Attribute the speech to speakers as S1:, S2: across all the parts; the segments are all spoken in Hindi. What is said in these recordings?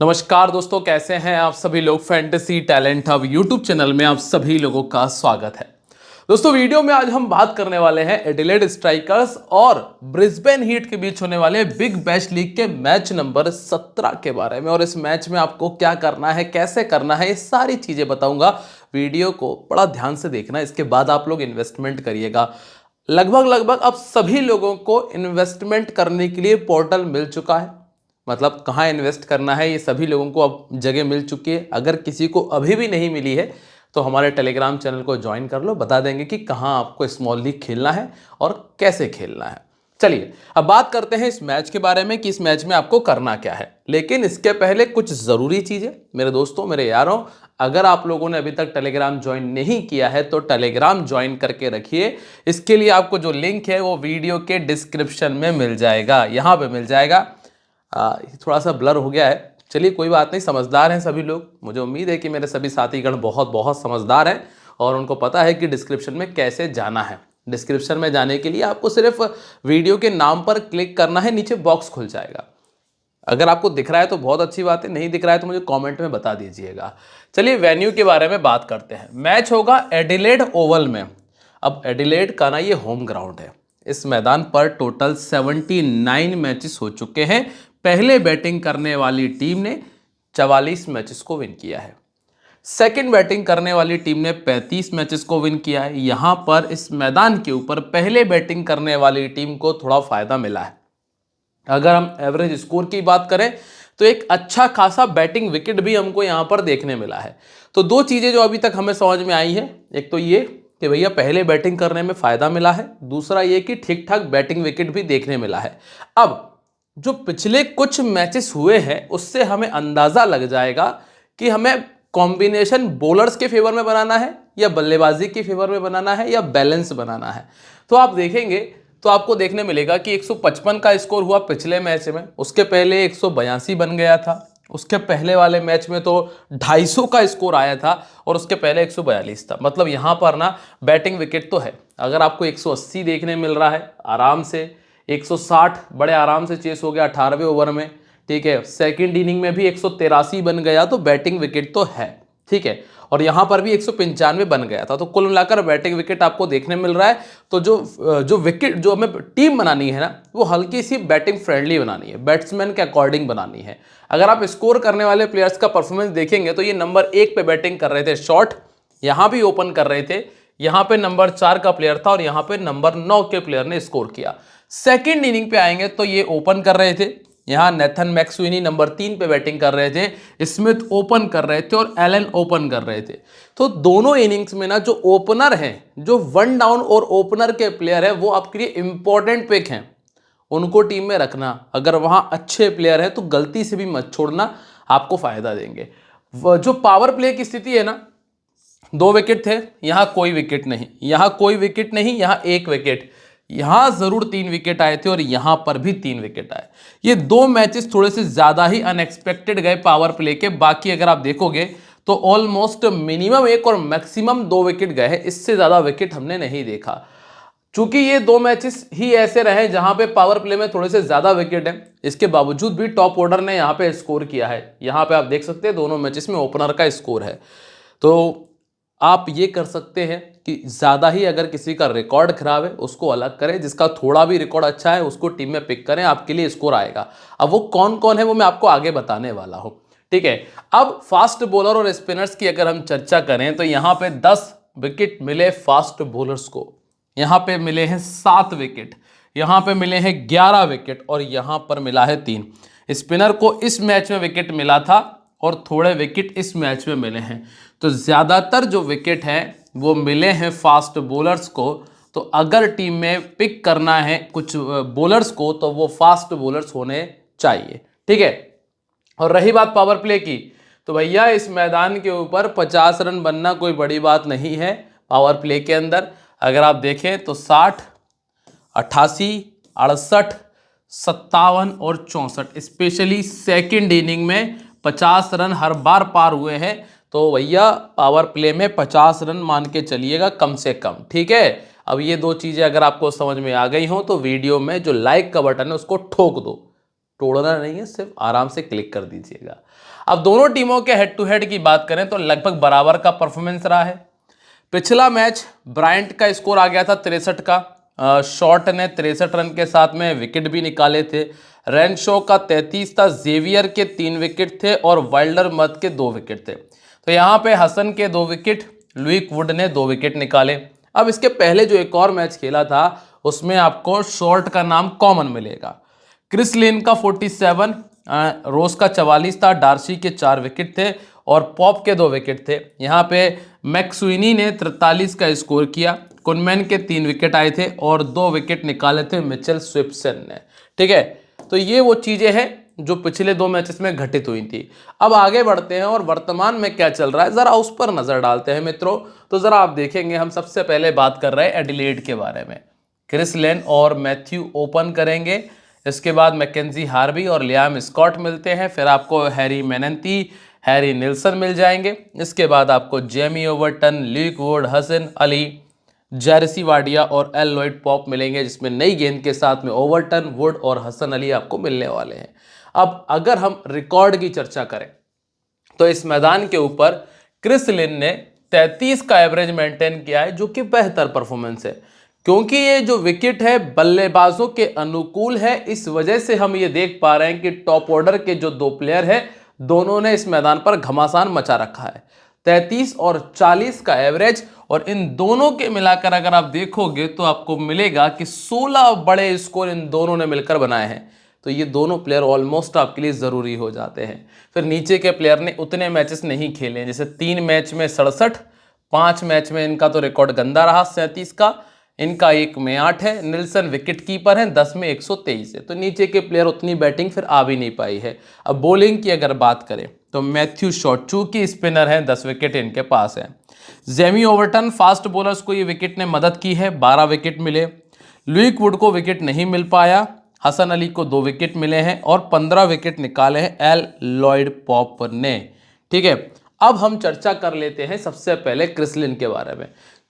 S1: नमस्कार दोस्तों, कैसे हैं आप सभी लोग। Fantasy talent hub YouTube channel में आप सभी लोगों का स्वागत है। दोस्तों, वीडियो में आज हम बात करने वाले हैं एडिलेड स्ट्राइकर्स और ब्रिस्बेन हीट के बीच होने वाले बिग बैश लीग के मैच नंबर 17 के बारे में। और इस मैच में आपको क्या करना है, कैसे करना है, ये सारी चीजें बताऊंगा। वीडियो को बड़ा ध्यान से देखना, इसके बाद आप लोग इन्वेस्टमेंट करिएगा। लगभग अब सभी लोगों को इन्वेस्टमेंट करने के लिए पोर्टल मिल चुका है। मतलब कहाँ इन्वेस्ट करना है ये सभी लोगों को अब जगह मिल चुकी है। अगर किसी को अभी भी नहीं मिली है तो हमारे टेलीग्राम चैनल को ज्वाइन कर लो, बता देंगे कि कहाँ आपको स्मॉल लीग खेलना है और कैसे खेलना है। चलिए अब बात करते हैं इस मैच के बारे में कि इस मैच में आपको करना क्या है। लेकिन इसके पहले कुछ ज़रूरी चीज़ें मेरे दोस्तों, मेरे यारों, अगर आप लोगों ने अभी तक टेलीग्राम ज्वाइन नहीं किया है तो टेलीग्राम ज्वाइन करके रखिए। इसके लिए आपको जो लिंक है वो वीडियो के डिस्क्रिप्शन में मिल जाएगा, यहाँ पे मिल जाएगा। थोड़ा सा ब्लर हो गया है, चलिए कोई बात नहीं, समझदार हैं सभी लोग। मुझे उम्मीद है कि मेरे सभी साथीगण बहुत बहुत समझदार हैं और उनको पता है कि डिस्क्रिप्शन में कैसे जाना है। डिस्क्रिप्शन में जाने के लिए आपको सिर्फ वीडियो के नाम पर क्लिक करना है, नीचे बॉक्स खुल जाएगा। अगर आपको दिख रहा है तो बहुत अच्छी बात है, नहीं दिख रहा है तो मुझे कमेंट में बता दीजिएगा। चलिए वेन्यू के बारे में बात करते हैं। मैच होगा एडिलेड ओवल में। अब एडिलेड का ना ये होम ग्राउंड है। इस मैदान पर टोटल 79 मैचेस हो चुके हैं। पहले बैटिंग करने वाली टीम ने 44 मैचेस को विन किया है। सेकंड बैटिंग करने वाली टीम ने 35 मैचेस को विन किया है। यहां पर इस मैदान के ऊपर पहले बैटिंग करने वाली टीम को थोड़ा फायदा मिला है। अगर हम एवरेज स्कोर की बात करें तो एक अच्छा खासा बैटिंग विकेट भी हमको यहां पर देखने मिला है। तो दो चीजें जो अभी तक हमें समझ में आई है, एक तो ये कि भैया पहले बैटिंग करने में फायदा मिला है, दूसरा ये कि ठीक ठाक बैटिंग विकेट भी देखने मिला है। अब जो पिछले कुछ मैचेस हुए हैं उससे हमें अंदाजा लग जाएगा कि हमें कॉम्बिनेशन बॉलर्स के फेवर में बनाना है या बल्लेबाजी के फेवर में बनाना है या बैलेंस बनाना है। तो आप देखेंगे तो आपको देखने मिलेगा कि 155 का स्कोर हुआ पिछले मैच में, उसके पहले 182 बन गया था, उसके पहले वाले मैच में तो 250 का स्कोर आया था और उसके पहले 142 था। मतलब यहाँ पर ना बैटिंग विकेट तो है। अगर आपको 180 देखने मिल रहा है आराम से, 160 बड़े आराम से चेस हो गया 18वें ओवर में, ठीक है। सेकंड इनिंग में भी 183 बन गया, तो बैटिंग विकेट तो है, ठीक है। और यहां पर भी 195 बन गया था। तो कुल मिलाकर बैटिंग विकेट आपको देखने मिल रहा है। तो जो विकेट जो हमें टीम बनानी है ना, वो हल्की सी बैटिंग फ्रेंडली बनानी है, बैट्समैन के अकॉर्डिंग बनानी है। अगर आप स्कोर करने वाले प्लेयर्स का परफॉर्मेंस देखेंगे तो ये नंबर 1 पे बैटिंग कर रहे थे शॉट, यहां भी ओपन कर रहे थे, यहां पे नंबर 4 का प्लेयर था और यहां पे नंबर 9 के प्लेयर ने स्कोर किया। सेकेंड इनिंग पे आएंगे तो ये ओपन कर रहे थे, यहां नेथन मैक्सवेनी नंबर 3 पे बैटिंग कर रहे थे, स्मिथ ओपन कर रहे थे और एलन ओपन कर रहे थे। तो दोनों इनिंग्स में ना जो ओपनर हैं, जो वन डाउन और ओपनर के प्लेयर हैं, वो आपके लिए इंपॉर्टेंट पिक हैं, उनको टीम में रखना। अगर वहां अच्छे प्लेयर हैं तो गलती से भी मत छोड़ना, आपको फायदा देंगे। जो पावर प्ले की स्थिति है ना, 2 विकेट थे, यहां कोई विकेट नहीं, यहां कोई विकेट नहीं, यहां 1 विकेट, यहां जरूर 3 विकेट आए थे और यहां पर भी 3 विकेट आए। ये 2 मैचेस थोड़े से ज्यादा ही अनएक्सपेक्टेड गए पावर प्ले के। बाकी अगर आप देखोगे तो ऑलमोस्ट मिनिमम 1 और मैक्सिमम 2 विकेट गए हैं, इससे ज्यादा विकेट हमने नहीं देखा। चूंकि ये 2 मैचेस ही ऐसे रहे जहां पे पावर प्ले में थोड़े से ज्यादा विकेट हैं, इसके बावजूद भी टॉप ऑर्डर ने यहां पे स्कोर किया है। यहां पे आप देख सकते हैं दोनों मैचेस में ओपनर का स्कोर है। तो आप ये कर सकते हैं कि ज़्यादा ही अगर किसी का रिकॉर्ड खराब है उसको अलग करें, जिसका थोड़ा भी रिकॉर्ड अच्छा है उसको टीम में पिक करें, आपके लिए स्कोर आएगा। अब वो कौन कौन है वो मैं आपको आगे बताने वाला हूं, ठीक है। अब फास्ट बॉलर और स्पिनर्स की अगर हम चर्चा करें तो यहां पे 10 विकेट मिले फास्ट बॉलर्स को, यहां पे मिले हैं 7 विकेट, यहां पे मिले हैं 11 विकेट और यहां पर मिला है 3। स्पिनर को इस मैच में विकेट मिला था और थोड़े विकेट इस मैच में मिले हैं। तो ज़्यादातर जो विकेट हैं वो मिले हैं फास्ट बॉलर्स को। तो अगर टीम में पिक करना है कुछ बॉलर्स को तो वो फास्ट बॉलर्स होने चाहिए, ठीक है। और रही बात पावर प्ले की, तो भैया इस मैदान के ऊपर 50 रन बनना कोई बड़ी बात नहीं है। पावर प्ले के अंदर अगर आप देखें तो 60, 88, 68, 57 और 64, स्पेशली सेकेंड इनिंग में 50 रन हर बार पार हुए हैं। तो भैया पावर प्ले में 50 रन मान के चलिएगा कम से कम, ठीक है। अब ये 2 चीज़ें अगर आपको समझ में आ गई हो तो वीडियो में जो लाइक का बटन है उसको ठोक दो, तोड़ना नहीं है, सिर्फ आराम से क्लिक कर दीजिएगा। अब दोनों टीमों के हेड टू हेड की बात करें तो लगभग बराबर का परफॉर्मेंस रहा है। पिछला मैच ब्रायंट का स्कोर आ गया था 63 का, शॉर्ट ने 63 रन के साथ में विकेट भी निकाले थे। रेनशो का 33 था, जेवियर के 3 विकेट थे और वाइल्डर मत के 2 विकेट थे। तो यहाँ पे हसन के 2 विकेट, लुईक वुड ने 2 विकेट निकाले। अब इसके पहले जो एक और मैच खेला था उसमें आपको शॉर्ट का नाम कॉमन मिलेगा। क्रिस लिन का 47, रोज का 44 था, डार्सी के 4 विकेट थे और पॉप के 2 विकेट थे। यहाँ पे मैक्सुइनी ने 43 का स्कोर किया, कुनमैन के 3 विकेट आए थे और 2 विकेट निकाले थे मिचेल स्विप्सन ने। ठीक है, तो ये वो चीजें हैं जो पिछले 2 मैचेस में घटित हुई थी। अब आगे बढ़ते हैं और वर्तमान में क्या चल रहा है जरा उस पर नजर डालते हैं मित्रों। तो जरा आप देखेंगे, हम सबसे पहले बात कर रहे हैं एडिलेड के बारे में। क्रिस लेन और मैथ्यू ओपन करेंगे, इसके बाद मैकेंजी हार्वी और लियाम स्कॉट मिलते हैं, फिर आपको हैरी मेनंती, हैरी निल्सन मिल जाएंगे। इसके बाद आपको Jamie Overton, Luke Wood, Hasan Ali, जर्सी वाडिया और एल लॉयड पॉप मिलेंगे, जिसमें नई गेंद के साथ में ओवर्टन, वुड और हसन अली आपको मिलने वाले हैं। अब अगर हम रिकॉर्ड की चर्चा करें तो इस मैदान के ऊपर क्रिस लिन ने 33 का एवरेज मेंटेन किया है, जो कि बेहतर परफॉर्मेंस है, क्योंकि ये जो विकेट है बल्लेबाजों के अनुकूल है। इस वजह से हम ये देख पा रहे हैं कि टॉप ऑर्डर के जो 2 प्लेयर हैं दोनों ने इस मैदान पर घमासान मचा रखा है। 33 और 40 का एवरेज, और इन दोनों के मिलाकर अगर आप देखोगे तो आपको मिलेगा कि 16 बड़े स्कोर इन दोनों ने मिलकर बनाए हैं। तो ये दोनों प्लेयर ऑलमोस्ट आपके लिए ज़रूरी हो जाते हैं। फिर नीचे के प्लेयर ने उतने मैचेस नहीं खेले हैं, जैसे 3 मैच में 67, 5 मैच में इनका तो रिकॉर्ड गंदा रहा 37 का, इनका 1 में 8 है। निल्सन विकेट कीपर हैं, 10 में 123 है। तो नीचे के प्लेयर उतनी बैटिंग फिर आ भी नहीं पाई है। अब बॉलिंग की अगर बात करें तो मैथ्यू शॉट, चूंकि स्पिनर हैं, 10 विकेट इनके पास है। जेमी ओवर्टन फास्ट बॉलर्स को ये विकेट ने मदद की है, 12 विकेट मिले। लुईक वुड को विकेट नहीं मिल पाया, हसन अली को 2 विकेट मिले हैं और 15 विकेट निकाले हैं एल लॉयड पॉप ने। ठीक है, अब हम चर्चा कर लेते हैं सबसे पहले क्रिस लिन के बारे में।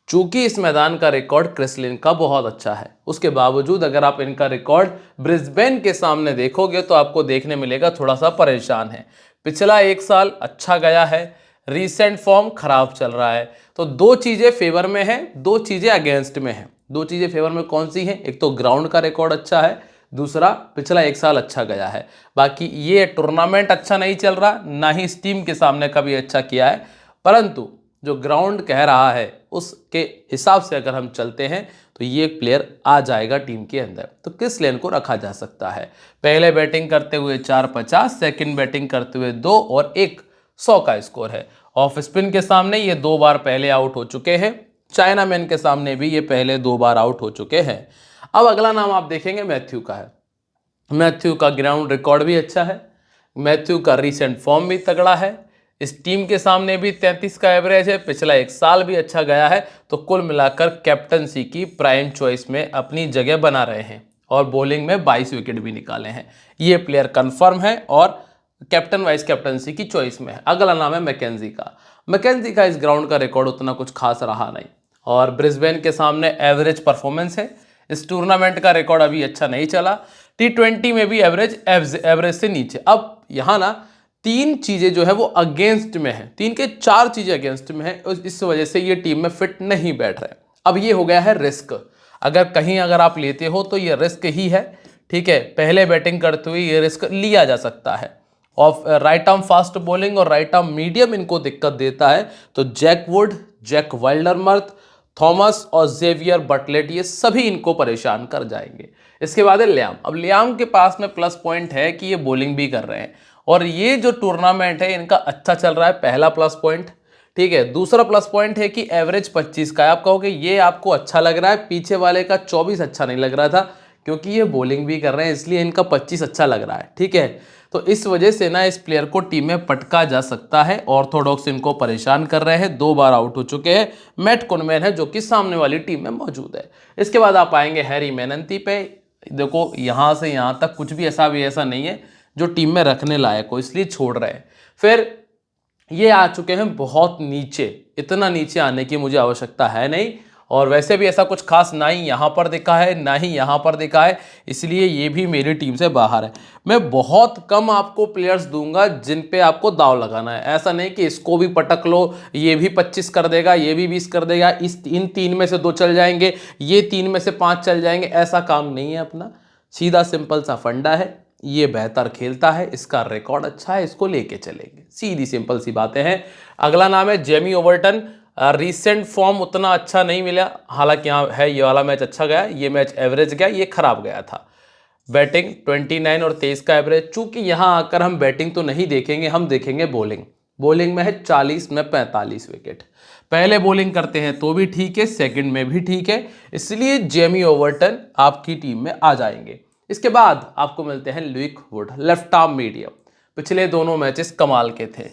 S1: चूंकि इस मैदान का रिकॉर्ड क्रिस लिन का बहुत अच्छा है, उसके बावजूद अगर आप इनका रिकॉर्ड ब्रिस्बेन के सामने देखोगे तो आपको देखने मिलेगा थोड़ा सा परेशान है। पिछला 1 साल अच्छा गया है, रीसेंट फॉर्म खराब चल रहा है। तो 2 चीजें फेवर में है, 2 चीजें अगेंस्ट में है। 2 चीजें फेवर में कौन सी हैं? एक तो ग्राउंड का रिकॉर्ड अच्छा है, दूसरा पिछला 1 साल अच्छा गया है। बाकी ये टूर्नामेंट अच्छा नहीं चल रहा, ना ही इस टीम के सामने कभी अच्छा किया है, परंतु जो ग्राउंड कह रहा है उसके हिसाब से अगर हम चलते हैं तो ये प्लेयर आ जाएगा टीम के अंदर। तो क्रिस लिन को रखा जा सकता है। पहले बैटिंग करते हुए 450, सेकंड बैटिंग करते हुए 2 और 1 100 का स्कोर है। ऑफ स्पिन के सामने ये 2 बार पहले आउट हो चुके हैं, चाइना मैन के सामने भी ये पहले 2 बार आउट हो चुके हैं। अब अगला नाम आप देखेंगे मैथ्यू का है। मैथ्यू का ग्राउंड रिकॉर्ड भी अच्छा है, मैथ्यू का रीसेंट फॉर्म भी तगड़ा है, इस टीम के सामने भी 33 का एवरेज है, पिछला 1 साल भी अच्छा गया है। तो कुल मिलाकर कैप्टनसी की प्राइम चॉइस में अपनी जगह बना रहे हैं और बॉलिंग में 22 विकेट भी निकाले हैं। ये प्लेयर कंफर्म है और कैप्टन वाइस कैप्टनसी की चॉइस में है। अगला नाम है मैकेंजी का। मैकेंजी का इस ग्राउंड का रिकॉर्ड उतना कुछ खास रहा नहीं और ब्रिस्बेन के सामने एवरेज परफॉर्मेंस है। इस टूर्नामेंट का रिकॉर्ड अभी अच्छा नहीं चला, T20 में भी एवरेज से नीचे। अब यहाँ ना 3 चीजें जो है वो अगेंस्ट में है, 3 के 4 चीजें अगेंस्ट में है, इस वजह से ये टीम में फिट नहीं बैठ रहे। अब ये हो गया है रिस्क, अगर आप लेते हो तो ये रिस्क ही है। ठीक है, पहले बैटिंग करते हुए ये रिस्क लिया जा सकता है। Of right arm fast bowling और राइट आर्म मीडियम इनको दिक्कत देता है, तो जैक वुड, जैक वाइल्डरमर्थ, थॉमस और जेवियर बटलेट ये सभी इनको परेशान कर जाएंगे। इसके बाद है लियाम। अब लियाम के पास में प्लस पॉइंट है कि ये बॉलिंग भी कर रहे हैं और ये जो टूर्नामेंट है इनका अच्छा चल रहा है, पहला प्लस पॉइंट। ठीक है, दूसरा प्लस पॉइंट है कि एवरेज 25 का है। आप कहोगे ये आपको अच्छा लग रहा है, पीछे वाले का 24 अच्छा नहीं लग रहा था, क्योंकि ये बॉलिंग भी कर रहे हैं इसलिए इनका 25 अच्छा लग रहा है। ठीक है, तो इस वजह से ना इस प्लेयर को टीम में पटका जा सकता है। ऑर्थोडॉक्स इनको परेशान कर रहे हैं, 2 बार आउट हो चुके हैं। मैट कुनमैन है जो कि सामने वाली टीम में मौजूद है। इसके बाद आप आएंगे हैरी मेनंती पे। देखो यहाँ से यहाँ तक कुछ भी ऐसा नहीं है जो टीम में रखने लायक हो, इसलिए छोड़ रहे हैं। फिर ये आ चुके हैं बहुत नीचे, इतना नीचे आने की मुझे आवश्यकता है नहीं, और वैसे भी ऐसा कुछ खास ना ही यहाँ पर दिखा है ना ही यहाँ पर दिखा है, इसलिए ये भी मेरी टीम से बाहर है। मैं बहुत कम आपको प्लेयर्स दूंगा जिन पे आपको दाव लगाना है। ऐसा नहीं कि इसको भी पटक लो, ये भी 25 कर देगा, ये भी 20 कर देगा, इन 3 में से 2 चल जाएंगे, ये 3 में से 5 चल जाएंगे, ऐसा काम नहीं है अपना। सीधा सिंपल सा फंडा है, ये बेहतर खेलता है, इसका रिकॉर्ड अच्छा है, इसको लेके चलेंगे, सीधी सिंपल सी बातें हैं। अगला नाम है जेमी ओवर्टन। रिसेंट फॉर्म उतना अच्छा नहीं मिला, हालांकि यहाँ है ये वाला मैच अच्छा गया, ये मैच एवरेज गया, ये खराब गया था। बैटिंग 29 और 23 का एवरेज। चूंकि यहाँ आकर हम बैटिंग तो नहीं देखेंगे, हम देखेंगे बॉलिंग। बॉलिंग में है 40 में 45 विकेट। पहले बॉलिंग करते हैं तो भी ठीक है, सेकंड में भी ठीक है, इसलिए जेमी ओवर्टन आपकी टीम में आ जाएंगे। इसके बाद आपको मिलते हैं लुइक वुड, लेफ्ट आर्म मीडियम। पिछले दोनों मैचेस कमाल के थे।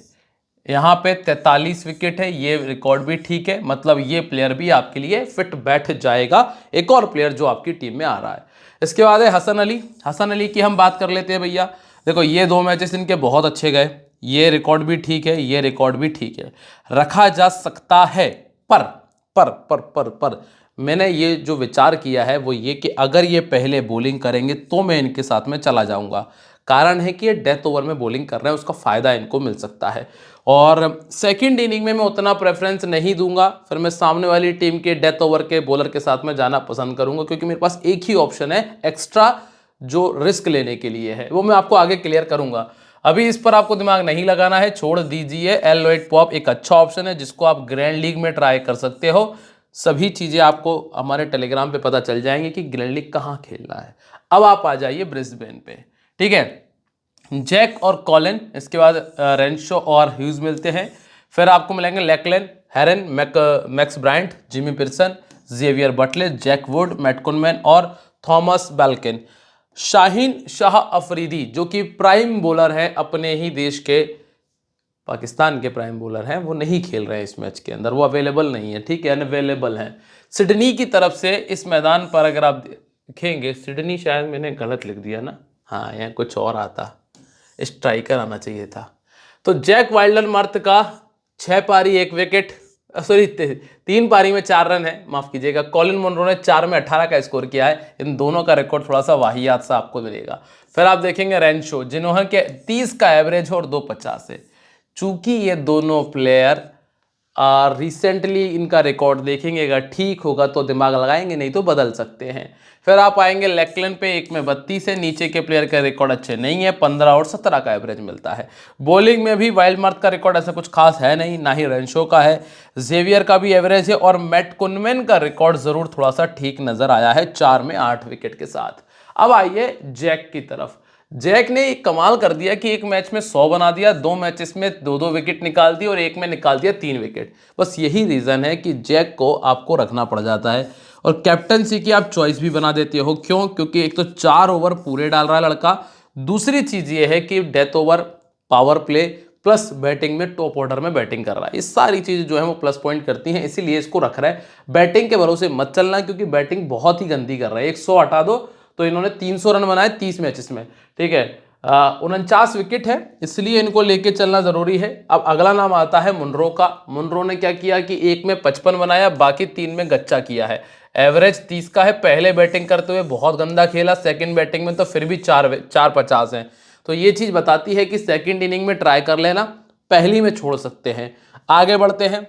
S1: यहाँ पे 43 विकेट है, ये रिकॉर्ड भी ठीक है, मतलब ये प्लेयर भी आपके लिए फिट बैठ जाएगा। एक और प्लेयर जो आपकी टीम में आ रहा है। इसके बाद है हसन अली। हसन अली की हम बात कर लेते हैं भैया। देखो ये 2 मैचेस इनके बहुत अच्छे गए, ये रिकॉर्ड भी ठीक है, ये रिकॉर्ड भी ठीक है, रखा जा सकता है। पर मैंने ये जो विचार किया है वो ये कि अगर ये पहले बॉलिंग करेंगे तो मैं इनके साथ में चला जाऊंगा। कारण है कि ये डेथ ओवर में बॉलिंग कर रहे हैं, उसका फायदा इनको मिल सकता है। और सेकंड इनिंग में मैं उतना प्रेफरेंस नहीं दूंगा, फिर मैं सामने वाली टीम के डेथ ओवर के बॉलर के साथ में जाना पसंद करूंगा, क्योंकि मेरे पास एक ही ऑप्शन है एक्स्ट्रा जो रिस्क लेने के लिए है, वो मैं आपको आगे क्लियर करूंगा। अभी इस पर आपको दिमाग नहीं लगाना है, छोड़ दीजिए। एल लोइड पॉप एक अच्छा ऑप्शन है जिसको आप ग्रैंड लीग में ट्राई कर सकते हो। सभी चीज़ें आपको हमारे टेलीग्राम पे पता चल जाएंगी कि ग्रैंड लीग कहाँ खेलना है। अब आप आ जाइए ब्रिस्बेन पे, ठीक है। जैक और कॉलिन, इसके बाद रेंशो और ह्यूज मिलते हैं। फिर आपको मिलेंगे Lachlan, Hearne, Max Bryant, Jimmy Peirson, Xavier Bartlett, Jack Wood, Matt Kuhnemann और थॉमस बैल्किन। शाहीन शाह अफरीदी जो कि प्राइम बॉलर है अपने ही देश के, पाकिस्तान के प्राइम बॉलर हैं, वो नहीं खेल रहे हैं इस मैच के अंदर, वो अवेलेबल नहीं है, ठीक है, अनअवेलेबल हैं। सिडनी की तरफ से इस मैदान पर अगर आप देखेंगे, सिडनी शायद मैंने गलत लिख दिया ना, हाँ यहाँ कुछ और आता, स्ट्राइकर आना चाहिए था। तो जैक वाइल्डरमर्थ का 6 पारी 1 विकेट, सॉरी 3 पारी में 4 रन है, माफ कीजिएगा। कॉलिन मुनरो ने 4 में 18 का स्कोर किया है। इन दोनों का रिकॉर्ड थोड़ा सा वाहियात सा आपको मिलेगा। फिर आप देखेंगे रेंशो, जिन्होंने के 30 का एवरेज है और 250 है। चूंकि ये दोनों प्लेयर रिसेंटली इनका रिकॉर्ड देखेंगे, अगर ठीक होगा तो दिमाग लगाएंगे, नहीं तो बदल सकते हैं। फिर आप आएंगे लेकलन पे, 1 में 32 है, नीचे के प्लेयर का रिकॉर्ड अच्छे नहीं है, 15 और 17 का एवरेज मिलता है। बॉलिंग में भी वाइल्डमर्थ का रिकॉर्ड ऐसा कुछ खास है नहीं, ना ही रेंशो का है। जेवियर का भी एवरेज है और मैट कुनमैन का रिकॉर्ड जरूर थोड़ा सा ठीक नजर आया है, 4 में 8 विकेट के साथ। अब आइए जैक की तरफ। जैक ने एक कमाल कर दिया कि एक मैच में 100 बना दिया, 2 मैचेस में 2-2 विकेट निकाल दी और एक में निकाल दिया 3 विकेट। बस यही रीजन है कि जैक को आपको रखना पड़ जाता है और कैप्टनसी की आप चॉइस भी बना देते हो। क्यों? क्योंकि एक तो 4 ओवर पूरे डाल रहा है लड़का, दूसरी चीज ये है कि death over, power play plus batting में टॉप ऑर्डर में बैटिंग कर रहा है। ये सारी चीजें जो है वो प्लस पॉइंट करती हैं, इसीलिए इसको रख रहा है। बैटिंग के भरोसे मत चलना, क्योंकि बैटिंग बहुत ही गंदी कर रहा है। 100 हटा दो तो इन्होंने 300 रन बनाए 30 मैचेस में, ठीक है। 49 विकेट है, इसलिए इनको लेके चलना जरूरी है। अब अगला नाम आता है मुनरो का। मुनरो ने क्या किया कि एक में 55 बनाया, बाकी 3 में गच्चा किया है। एवरेज 30 का है। पहले बैटिंग करते हुए बहुत गंदा खेला, सेकंड बैटिंग में तो फिर भी 4-50 है। तो ये चीज बताती है कि सेकंड इनिंग में ट्राई कर लेना, पहली में छोड़ सकते हैं। आगे बढ़ते हैं,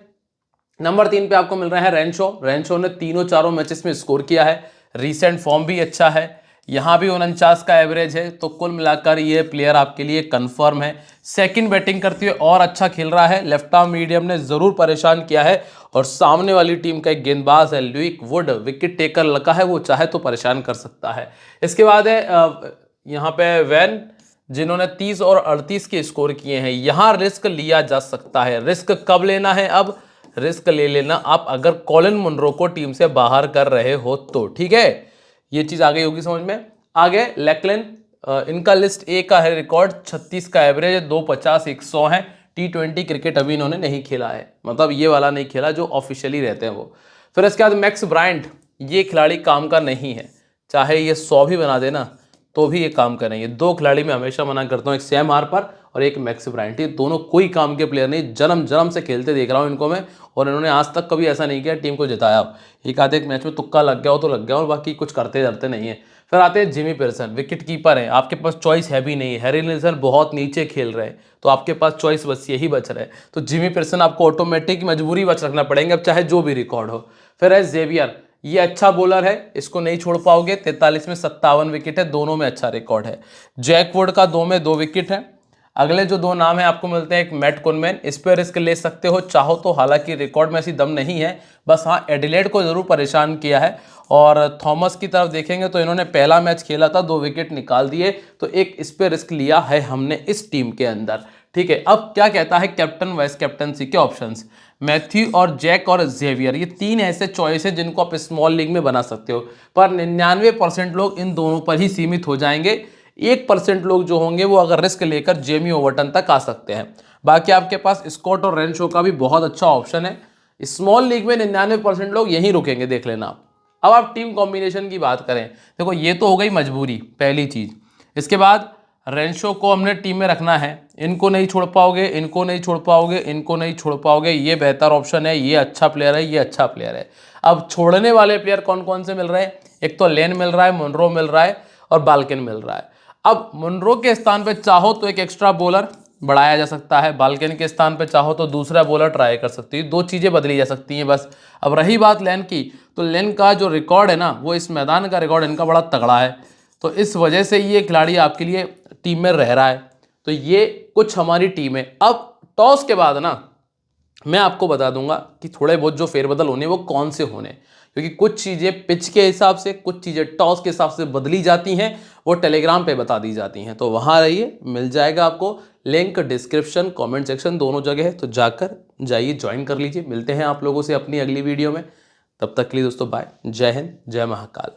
S1: नंबर 3 पे आपको मिल रहा है रेंशो। रेंशो ने तीनों चारों मैचेस में स्कोर किया है, रीसेंट फॉर्म भी अच्छा है, यहाँ भी 49 का एवरेज है। तो कुल मिलाकर ये प्लेयर आपके लिए कंफर्म है। सेकंड बैटिंग करते हुए और अच्छा खेल रहा है। लेफ्ट आर्म मीडियम ने जरूर परेशान किया है और सामने वाली टीम का एक गेंदबाज है लुइक वुड, विकेट टेकर लगा है, वो चाहे तो परेशान कर सकता है। इसके बाद है यहाँ पे वैन, जिन्होंने 30 और 38 के स्कोर किए हैं। यहाँ रिस्क लिया जा सकता है। रिस्क कब लेना है? अब रिस्क ले लेना आप अगर कॉलिन मुनरो को टीम से बाहर कर रहे हो तो, ठीक है। ये चीज आ गई होगी समझ में। आगे लेकलन, इनका लिस्ट ए का है रिकॉर्ड, 36 का एवरेज है, 250 100 है। T20 क्रिकेट अभी इन्होंने नहीं खेला है, मतलब ये वाला नहीं खेला जो ऑफिशियली रहते हैं वो। फिर इसके बाद मैक्स ब्रायंट, ये खिलाड़ी काम का नहीं है, चाहे ये 100 भी बना देना तो भी ये काम करेंगे। 2 खिलाड़ी मैं हमेशा मना करता हूँ, एक सैम हार्पर और एक मैक्स ब्रायंट। ये दोनों कोई काम के प्लेयर नहीं, जन्म जन्म से खेलते देख रहा हूँ इनको मैं, और इन्होंने आज तक कभी ऐसा नहीं किया टीम को जिताया। एक आधे एक मैच में तुक्का लग गया हो तो लग गया, और बाकी कुछ करते धरते नहीं है। फिर आते हैं जिमी पेयरसन, विकेट कीपर है, आपके पास चॉइस है भी नहीं। हैरी निल्सन बहुत नीचे खेल रहे हैं, तो आपके पास चॉइस बस यही बच रहा है, तो जिमी पेयरसन आपको ऑटोमेटिक मजबूरी बच रखना पड़ेंगे, अब चाहे जो भी रिकॉर्ड हो। फिर है जेवियर, ये अच्छा बॉलर है, इसको नहीं छोड़ पाओगे। 43 में 57 विकेट है, दोनों में अच्छा रिकॉर्ड है। जैक वुड का 2 में 2 विकेट है। अगले जो 2 नाम है आपको मिलते हैं, एक मैट कुनमैन, इस पर रिस्क ले सकते हो चाहो तो, हालांकि रिकॉर्ड में ऐसी दम नहीं है, बस हाँ एडिलेड को जरूर परेशान किया है। और थॉमस की तरफ देखेंगे तो इन्होंने पहला मैच खेला था, 2 विकेट निकाल दिए, तो एक इस पर रिस्क लिया है हमने इस टीम के अंदर। ठीक है, अब क्या कहता है कैप्टन वाइस कैप्टनसी के ऑप्शंस। मैथ्यू और जैक और जेवियर, ये 3 ऐसे चॉइस है जिनको आप स्मॉल लीग में बना सकते हो, पर 99% लोग इन दोनों पर ही सीमित हो जाएंगे। 1% लोग जो होंगे वो अगर रिस्क लेकर जेमी ओवर्टन तक आ सकते हैं। बाकी आपके पास स्कॉट और रेनशो का भी बहुत अच्छा ऑप्शन है। स्मॉल लीग में 99% लोग यहीं रुकेंगे, देख लेना आप। अब आप टीम कॉम्बिनेशन की बात करें, देखो ये तो हो गई मजबूरी पहली चीज। इसके बाद रेंशो को हमने टीम में रखना है, इनको नहीं छोड़ पाओगे, इनको नहीं छोड़ पाओगे, इनको नहीं छोड़ पाओगे, ये बेहतर ऑप्शन है, ये अच्छा प्लेयर है, ये अच्छा प्लेयर है। अब छोड़ने वाले प्लेयर कौन कौन से मिल रहे हैं, एक तो लेन मिल रहा है, मुनरो मिल रहा है और बाल्किन मिल रहा है। अब मुनरो के स्थान पे चाहो तो एक एक्स्ट्रा बॉलर बढ़ाया जा सकता है, बाल्किन के स्थान पे चाहो तो दूसरा बॉलर ट्राई कर सकती है, 2 चीज़ें बदली जा सकती हैं बस। अब रही बात लेन की, तो लेन का जो रिकॉर्ड है ना, वो इस मैदान का रिकॉर्ड इनका बड़ा तगड़ा है, तो इस वजह से ये खिलाड़ी आपके लिए टीम में रह रहा है। तो ये कुछ हमारी टीम है। अब टॉस के बाद ना मैं आपको बता दूंगा कि थोड़े बहुत जो फेरबदल होने वो कौन से होने, क्योंकि कुछ चीज़ें पिच के हिसाब से, कुछ चीज़ें टॉस के हिसाब से बदली जाती हैं, वो टेलीग्राम पे बता दी जाती हैं। तो वहाँ रहिए, मिल जाएगा आपको लिंक, डिस्क्रिप्शन, कमेंट सेक्शन दोनों जगह है, तो जाकर जाइए ज्वाइन कर लीजिए। मिलते हैं आप लोगों से अपनी अगली वीडियो में, तब तक के लिए दोस्तों बाय, जय हिंद, जय महाकाल।